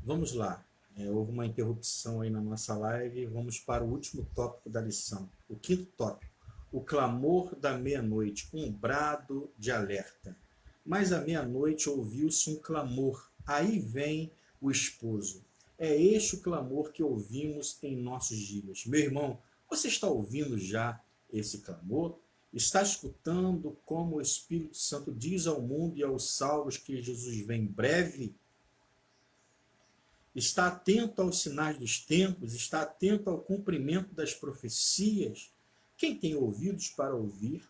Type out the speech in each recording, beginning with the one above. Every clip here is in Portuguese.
Vamos lá. Houve uma interrupção aí na nossa live. Vamos para o último tópico da lição. O quinto tópico. O clamor da meia-noite, um brado de alerta. Mas à meia-noite ouviu-se um clamor. Aí vem o esposo. É este o clamor que ouvimos em nossos dias. Meu irmão, você está ouvindo já esse clamor? Está escutando como o Espírito Santo diz ao mundo e aos salvos que Jesus vem breve? Está atento aos sinais dos tempos? Está atento ao cumprimento das profecias? Quem tem ouvidos para ouvir,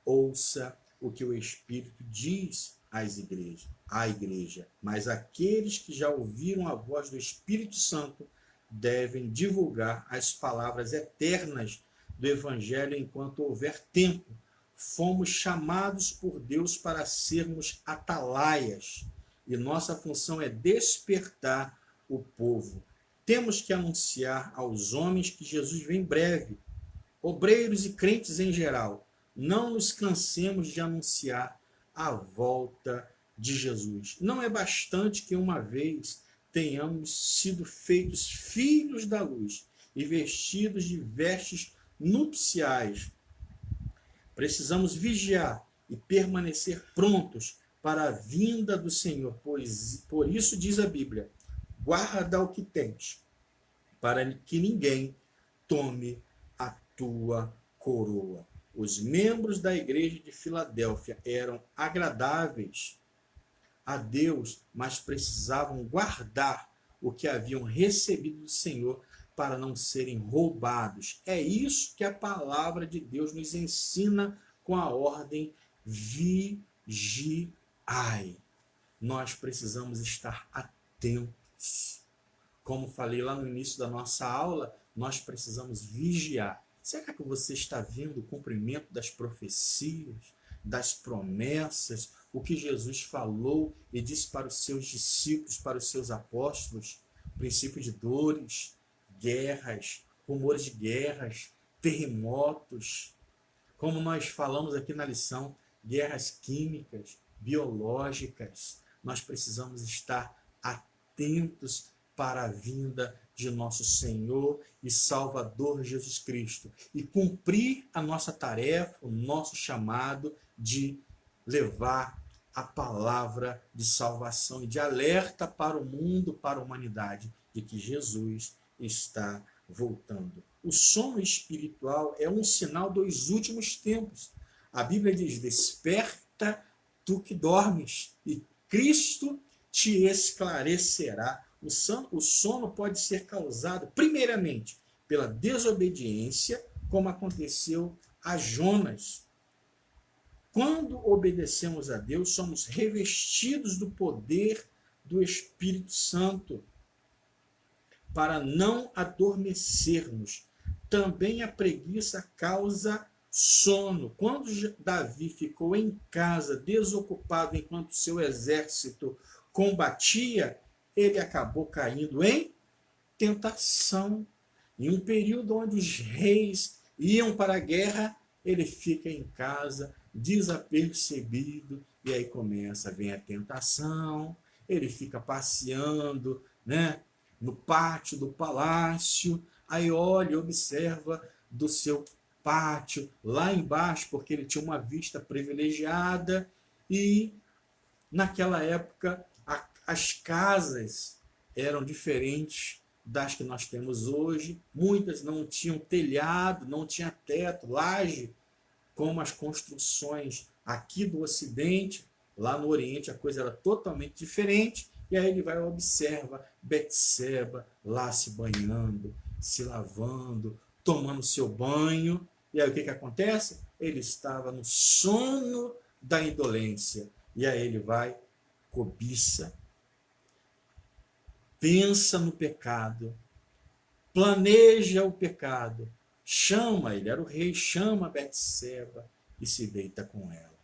ouça o que o Espírito diz à igreja. Mas aqueles que já ouviram a voz do Espírito Santo devem divulgar as palavras eternas do Evangelho enquanto houver tempo. Fomos chamados por Deus para sermos atalaias, e nossa função é despertar o povo. Temos que anunciar aos homens que Jesus vem breve. Obreiros e crentes em geral, não nos cansemos de anunciar a volta de Jesus. Não é bastante que uma vez tenhamos sido feitos filhos da luz e vestidos de vestes nupciais. Precisamos vigiar e permanecer prontos para a vinda do Senhor, pois por isso diz a Bíblia: guarda o que tens, para que ninguém tome a tua coroa. Os membros da igreja de Filadélfia eram agradáveis a Deus, mas precisavam guardar o que haviam recebido do Senhor para não serem roubados. É isso que a palavra de Deus nos ensina com a ordem vigiai. Nós precisamos estar atentos. Como falei lá no início da nossa aula, nós precisamos vigiar. Será que você está vendo o cumprimento das profecias, das promessas, o que Jesus falou e disse para os seus discípulos, para os seus apóstolos? Princípio de dores, guerras, rumores de guerras, terremotos. Como nós falamos aqui na lição, guerras químicas, biológicas. Nós precisamos estar atentos para a vinda de nosso Senhor e Salvador Jesus Cristo e cumprir a nossa tarefa, o nosso chamado de levar a palavra de salvação e de alerta para o mundo, para a humanidade, de que Jesus está voltando. O sono espiritual é um sinal dos últimos tempos. A Bíblia diz: desperta tu que dormes, e Cristo te esclarecerá. O sono pode ser causado, primeiramente, pela desobediência, como aconteceu a Jonas. Quando obedecemos a Deus, somos revestidos do poder do Espírito Santo para não adormecermos. Também a preguiça causa sono. Quando Davi ficou em casa, desocupado enquanto seu exército combatia, ele acabou caindo em tentação. Em um período onde os reis iam para a guerra, ele fica em casa, desapercebido, e aí vem a tentação, ele fica passeando, né, no pátio do palácio, aí olha e observa do seu pátio, lá embaixo, porque ele tinha uma vista privilegiada, e naquela época as casas eram diferentes das que nós temos hoje. Muitas não tinham telhado, não tinha teto, laje, como as construções aqui do Ocidente. Lá no Oriente a coisa era totalmente diferente. E aí ele vai e observa Betseba lá se banhando, se lavando, tomando seu banho. E aí o que acontece? Ele estava no sono da indolência. E aí ele vai, cobiça, pensa no pecado, planeja o pecado, chama, ele era o rei, chama Betseba e se deita com ela.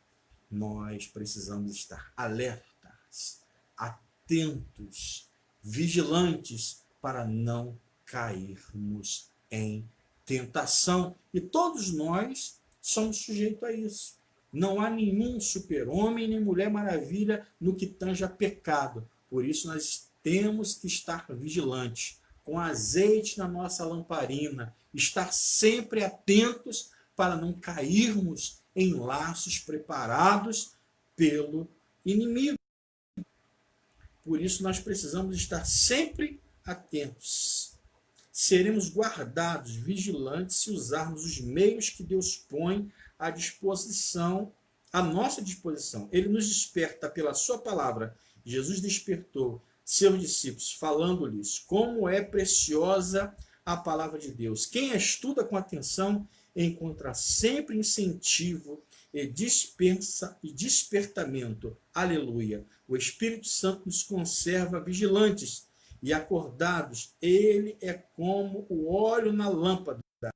Nós precisamos estar alertas, atentos, vigilantes para não cairmos em tentação. E todos nós somos sujeitos a isso. Não há nenhum super-homem nem mulher maravilha no que tange a pecado. Por isso nós temos que estar vigilantes, com azeite na nossa lamparina, estar sempre atentos para não cairmos em laços preparados pelo inimigo. Por isso nós precisamos estar sempre atentos. Seremos guardados, vigilantes, se usarmos os meios que Deus põe à disposição, à nossa disposição. Ele nos desperta pela sua palavra. Jesus despertou seus discípulos, falando-lhes como é preciosa a palavra de Deus. Quem a estuda com atenção encontra sempre incentivo e despertamento. Aleluia. O Espírito Santo nos conserva vigilantes e acordados. Ele é como o óleo na lâmpada da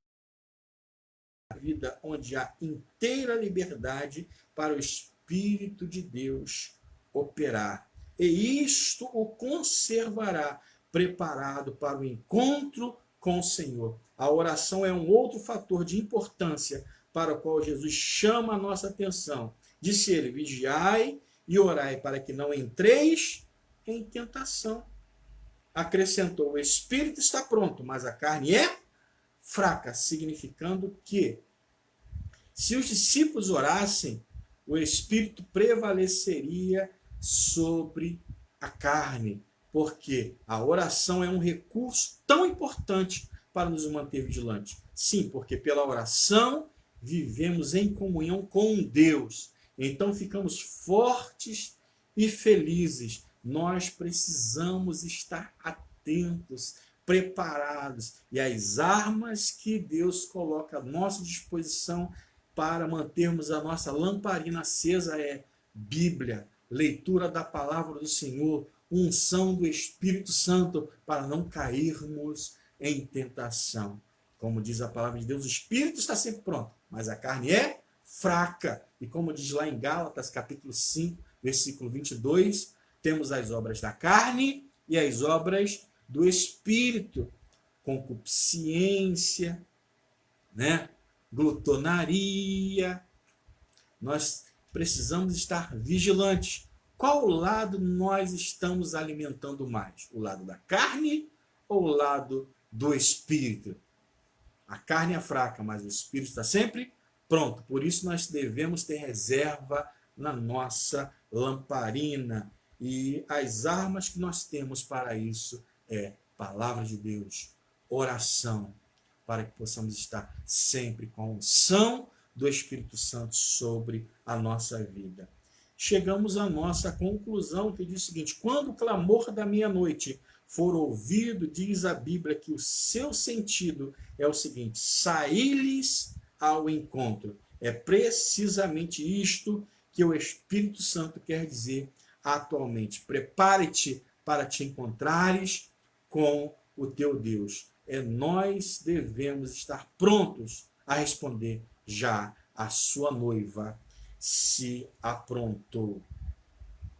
vida, onde há inteira liberdade para o Espírito de Deus operar. E isto o conservará preparado para o encontro com o Senhor. A oração é um outro fator de importância para o qual Jesus chama a nossa atenção. Disse ele: vigiai e orai para que não entreis em tentação. Acrescentou: o espírito está pronto, mas a carne é fraca, significando que se os discípulos orassem, o espírito prevaleceria sobre a carne, porque a oração é um recurso tão importante para nos manter vigilantes. Sim, porque pela oração vivemos em comunhão com Deus. Então ficamos fortes e felizes. Nós precisamos estar atentos, preparados. E as armas que Deus coloca à nossa disposição para mantermos a nossa lamparina acesa é Bíblia, leitura da palavra do Senhor, unção do Espírito Santo, para não cairmos em tentação. Como diz a palavra de Deus, o Espírito está sempre pronto, mas a carne é fraca. E como diz lá em Gálatas, capítulo 5, versículo 22, temos as obras da carne e as obras do Espírito. Concupiscência, né? Glutonaria. Nós precisamos estar vigilantes. Qual lado nós estamos alimentando mais? O lado da carne ou o lado do Espírito? A carne é fraca, mas o Espírito está sempre pronto. Por isso nós devemos ter reserva na nossa lamparina. E as armas que nós temos para isso é palavra de Deus, oração, para que possamos estar sempre com a unção do Espírito Santo sobre a nossa vida. Chegamos à nossa conclusão, que diz o seguinte: quando o clamor da meia-noite for ouvido, diz a Bíblia que o seu sentido é o seguinte: saí-lhes ao encontro. É precisamente isto que o Espírito Santo quer dizer atualmente. Prepare-te para te encontrares com o teu Deus. Nós devemos estar prontos a responder já. A sua noiva se aprontou.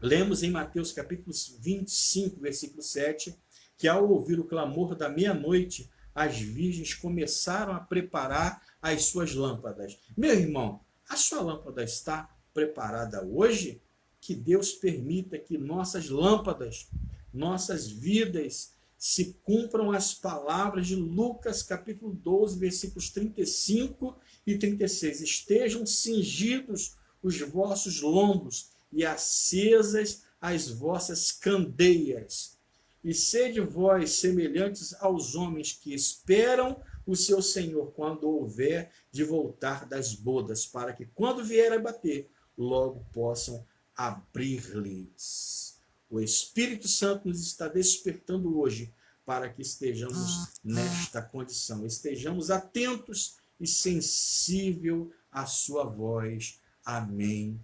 Lemos em Mateus capítulo 25, versículo 7, que ao ouvir o clamor da meia-noite, as virgens começaram a preparar as suas lâmpadas. Meu irmão, a sua lâmpada está preparada hoje? Que Deus permita que nossas lâmpadas, nossas vidas, se cumpram as palavras de Lucas capítulo 12, versículos 35 e 36. Estejam cingidos os vossos lombos e acesas as vossas candeias. E sede vós semelhantes aos homens que esperam o seu Senhor quando houver de voltar das bodas, para que quando vier a bater, logo possam abrir-lhes. O Espírito Santo nos está despertando hoje para que estejamos nesta condição, estejamos atentos e sensíveis à sua voz. Amém.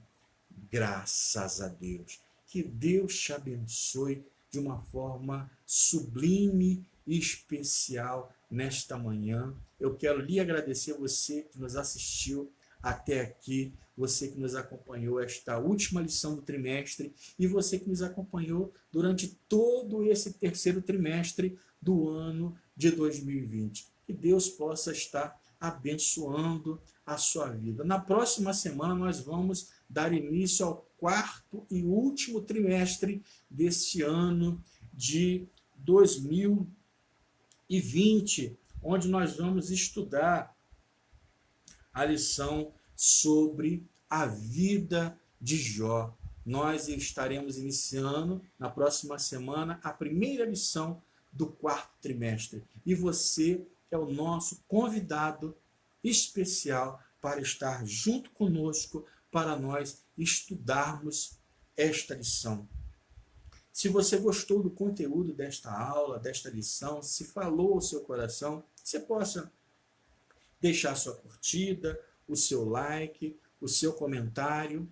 Graças a Deus. Que Deus te abençoe de uma forma sublime e especial nesta manhã. Eu quero lhe agradecer, você que nos assistiu até aqui, você que nos acompanhou esta última lição do trimestre e você que nos acompanhou durante todo esse terceiro trimestre do ano de 2020. Que Deus possa estar abençoando a sua vida. Na próxima semana nós vamos dar início ao quarto e último trimestre deste ano de 2020, onde nós vamos estudar a lição sobre a vida de Jó. Nós estaremos iniciando na próxima semana a primeira lição do quarto trimestre. E você é o nosso convidado especial para estar junto conosco para nós estudarmos esta lição. Se você gostou do conteúdo desta aula, desta lição, se falou ao seu coração, você possa deixar sua curtida, o seu like, o seu comentário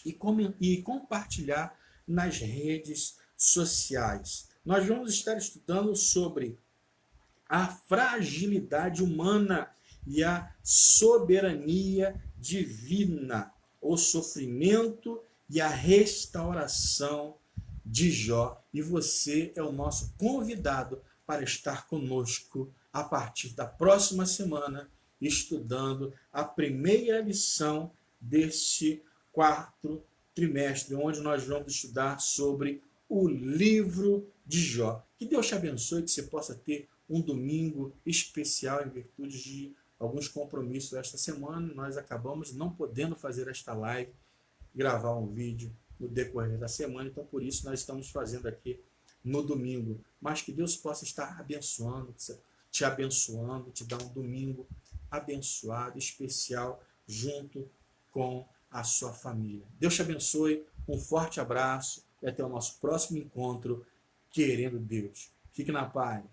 e compartilhar nas redes sociais. Nós vamos estar estudando sobre a fragilidade humana e a soberania divina, o sofrimento e a restauração de Jó. E você é o nosso convidado para estar conosco a partir da próxima semana, estudando a primeira lição deste quarto trimestre, onde nós vamos estudar sobre o livro de Jó. Que Deus te abençoe, que você possa ter um domingo especial em virtude de alguns compromissos esta semana. Nós acabamos não podendo fazer esta live, gravar um vídeo no decorrer da semana, então por isso nós estamos fazendo aqui no domingo. Mas que Deus possa estar abençoando, te dar um domingo abençoado, especial, junto com a sua família. Deus te abençoe, um forte abraço e até o nosso próximo encontro, querendo Deus. Fique na paz.